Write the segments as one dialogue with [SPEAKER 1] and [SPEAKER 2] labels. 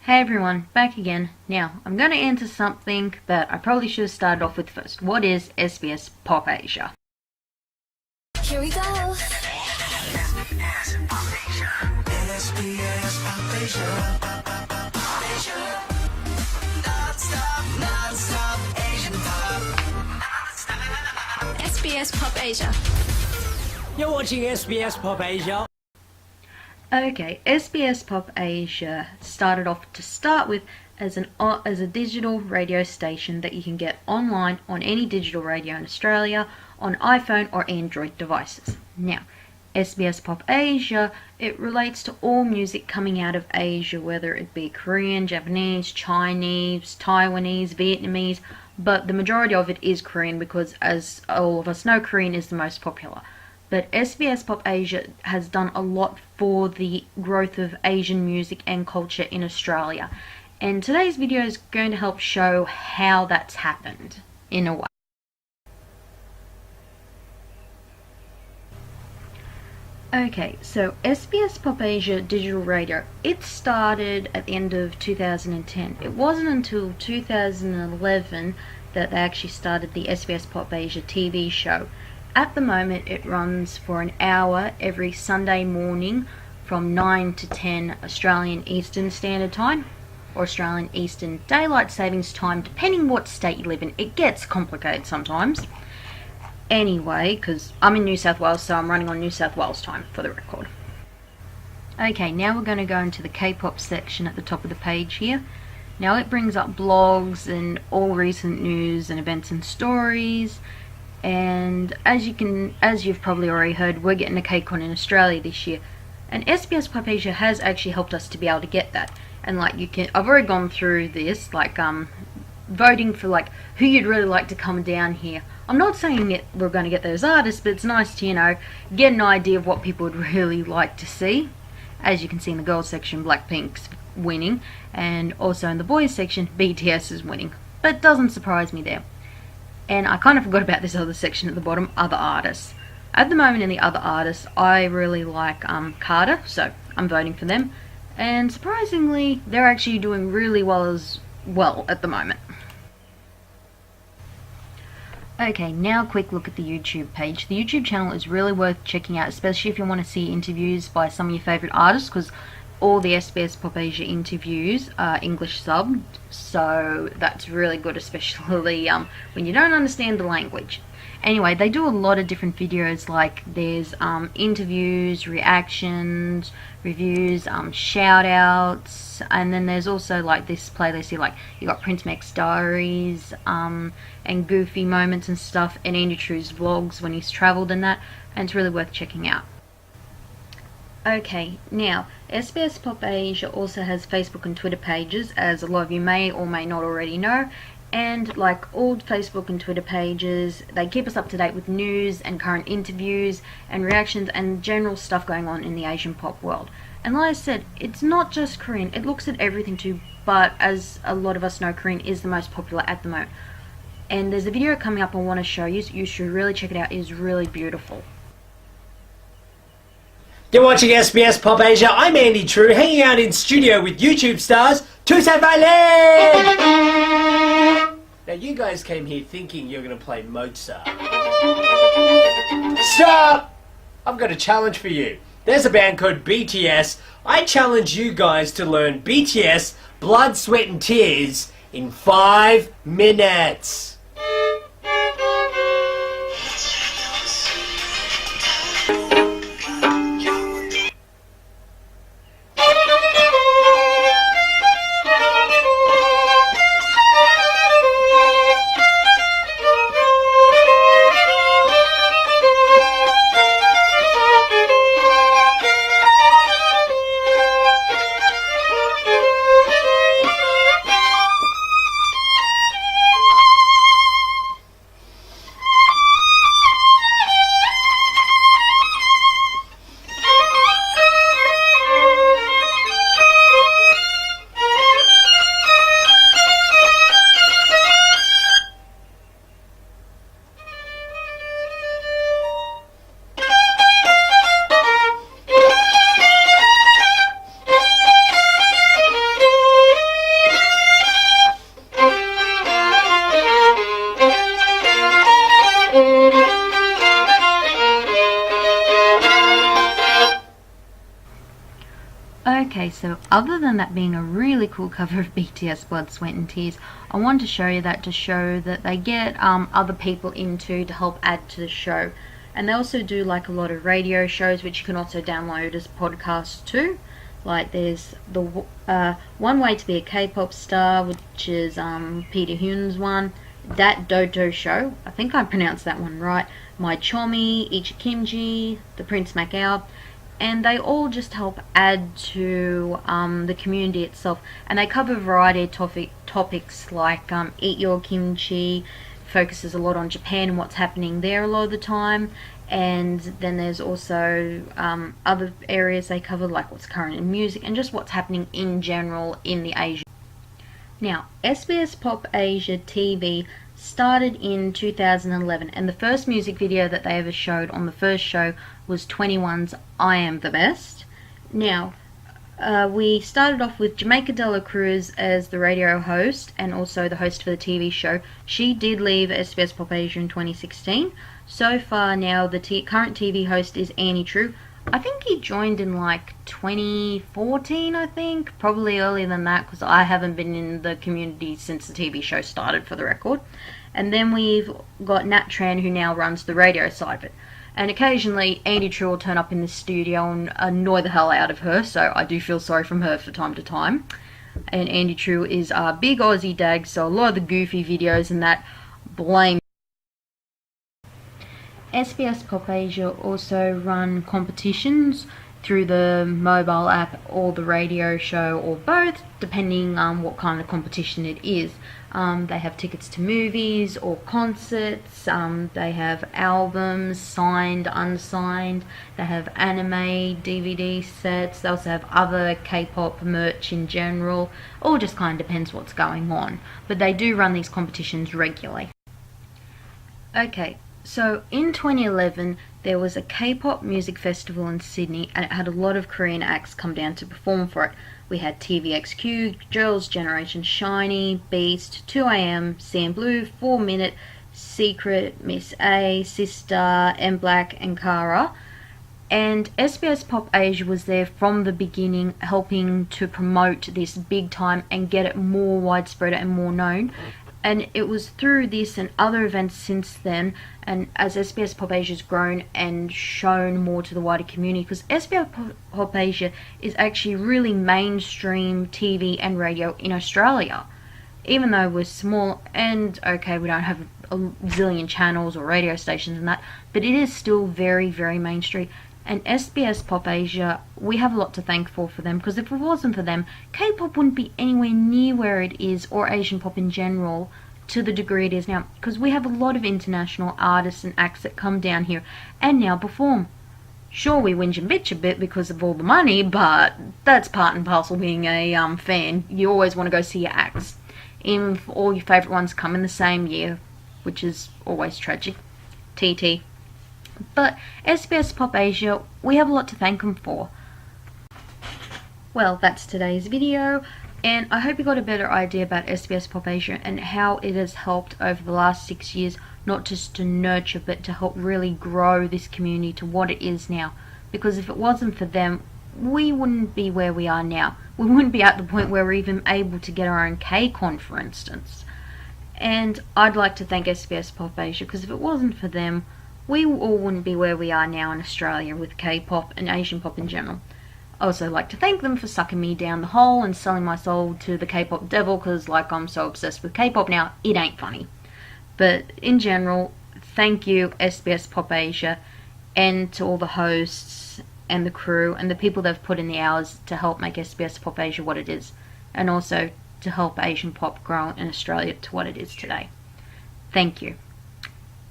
[SPEAKER 1] Hey everyone, back again. Now, I'm going to answer something that I probably should have started off with first. What is SBSpopasia?
[SPEAKER 2] Here we go. SBSpopasia.
[SPEAKER 3] You're watching SBSpopasia.
[SPEAKER 1] Okay, SBSpopasia started off to start with as a digital radio station that you can get online on any digital radio in Australia on iPhone or Android devices. Now, SBSpopasia, it relates to all music coming out of Asia, whether it be Korean, Japanese, Chinese, Taiwanese, Vietnamese, but the majority of it is Korean because, as all of us know, Korean is the most popular. But SBSpopasia has done a lot for the growth of Asian music and culture in Australia. And today's video is going to help show how that's happened, in a way. Okay, so SBSpopasia Digital Radio, it started at the end of 2010. It wasn't until 2011 that they actually started the SBSpopasia TV show. At the moment, it runs for an hour every Sunday morning from 9 to 10 Australian Eastern Standard Time, or Australian Eastern Daylight Savings Time, depending what state you live in. It gets complicated sometimes. Anyway, because I'm in New South Wales, so I'm running on New South Wales time for the record. Okay, now we're going to go into the Kpop section at the top of the page here. Now it brings up blogs and all recent news and events and stories. And as you've probably already heard, we're getting a KCON in Australia this year, and SBSpopasia has actually helped us to be able to get that. And I've already gone through this, voting for who you'd really like to come down here. I'm not saying that we're going to get those artists, but it's nice to get an idea of what people would really like to see. As you can see in the girls section, Blackpink's winning, and also in the boys section, BTS is winning. But it doesn't surprise me there. And I kind of forgot about this other section at the bottom, other artists. At the moment in the other artists, I really like Carter, so I'm voting for them. And surprisingly, they're actually doing really well as well at the moment. Okay, now a quick look at the YouTube page. The YouTube channel is really worth checking out, especially if you want to see interviews by some of your favourite artists, because all the SBSpopasia interviews are English subbed, so that's really good, especially when you don't understand the language. Anyway, they do a lot of different videos, there's interviews, reactions, reviews, shout outs, and then there's also this playlist here, you got Prince Mac's diaries, and goofy moments and stuff, and Andy True's vlogs when he's travelled and that, and it's really worth checking out. Okay, now, SBSpopasia also has Facebook and Twitter pages, as a lot of you may or may not already know, and like all Facebook and Twitter pages, they keep us up to date with news and current interviews and reactions and general stuff going on in the Asian pop world. And like I said, it's not just Korean, it looks at everything too, but as a lot of us know, Korean is the most popular at the moment. And there's a video coming up I want to show you, so you should really check it out, it is really beautiful.
[SPEAKER 3] You're watching SBSpopasia. I'm Andy True, hanging out in studio with YouTube stars Tuesday Valley. Now you guys came here thinking you're going to play Mozart. Stop! I've got a challenge for you. There's a band called BTS. I challenge you guys to learn BTS Blood, Sweat and Tears in 5 minutes.
[SPEAKER 1] So other than that being a really cool cover of BTS Blood, Sweat and Tears, I wanted to show you that to show that they get other people in too to help add to the show. And they also do like a lot of radio shows which you can also download as podcasts too. Like there's the One Way to Be a K-pop Star, which is Peter Hyun's one. That Dodo Show, I think I pronounced that one right. My Chomi, Ichi Kimji, The Prince Macau. And they all just help add to the community itself. And they cover a variety of topics like Eat Your Kimchi, focuses a lot on Japan and what's happening there a lot of the time. And then there's also other areas they cover, like what's current in music and just what's happening in general in the Asia. Now, SBSpopasia TV started in 2011, and the first music video that they ever showed on the first show was 21's I Am the Best. Now, we started off with Jamaica Dela Cruz as the radio host and also the host for the TV show. She did leave SBSpopasia in 2016. So far now, the current TV host is Annie True. I think he joined in like 2014, I think. Probably earlier than that, because I haven't been in the community since the TV show started, for the record. And then we've got Nat Tran, who now runs the radio side of it. And occasionally, Andy True will turn up in the studio and annoy the hell out of her, so I do feel sorry from her from time to time. And Andy True is a big Aussie dag, so a lot of the goofy videos and that, blame. SBSpopasia also run competitions through the mobile app or the radio show or both, depending on what kind of competition it is. They have tickets to movies or concerts, they have albums, signed, unsigned, they have anime DVD sets, they also have other K-pop merch in general. All just kind of depends what's going on, but they do run these competitions regularly. Okay. So in 2011 there was a K-pop music festival in Sydney, and it had a lot of Korean acts come down to perform for it. We had TVXQ, Girls' Generation, Shiny, Beast, 2AM, CN Blue, 4 Minute, Secret, Miss A, Sister, MBLAQ and Kara. And SBSpopasia was there from the beginning, helping to promote this big time and get it more widespread and more known. And it was through this and other events since then, and as SBSpopasia has grown and shown more to the wider community, because SBSpopasia is actually really mainstream TV and radio in Australia. Even though we're small and, okay, we don't have a zillion channels or radio stations and that, but it is still very, very mainstream. And SBSpopasia, we have a lot to thank for them, because if it wasn't for them, K-pop wouldn't be anywhere near where it is, or Asian pop in general, to the degree it is now. Because we have a lot of international artists and acts that come down here and now perform. Sure, we whinge and bitch a bit because of all the money, but that's part and parcel being a fan. You always want to go see your acts. Even if all your favourite ones come in the same year, which is always tragic. TT. But SBSpopasia, we have a lot to thank them for. Well, that's today's video, and I hope you got a better idea about SBSpopasia and how it has helped over the last 6 years, not just to nurture, but to help really grow this community to what it is now. Because if it wasn't for them, we wouldn't be where we are now. We wouldn't be at the point where we're even able to get our own K-Con, for instance. And I'd like to thank SBSpopasia, because if it wasn't for them, we all wouldn't be where we are now in Australia with K-pop and Asian pop in general. I also like to thank them for sucking me down the hole and selling my soul to the K-pop devil, because like I'm so obsessed with K-pop now, it ain't funny. But in general, thank you SBSpopasia, and to all the hosts and the crew and the people that have put in the hours to help make SBSpopasia what it is, and also to help Asian pop grow in Australia to what it is today. Thank you.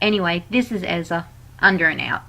[SPEAKER 1] Anyway, this is Ezra, under and out.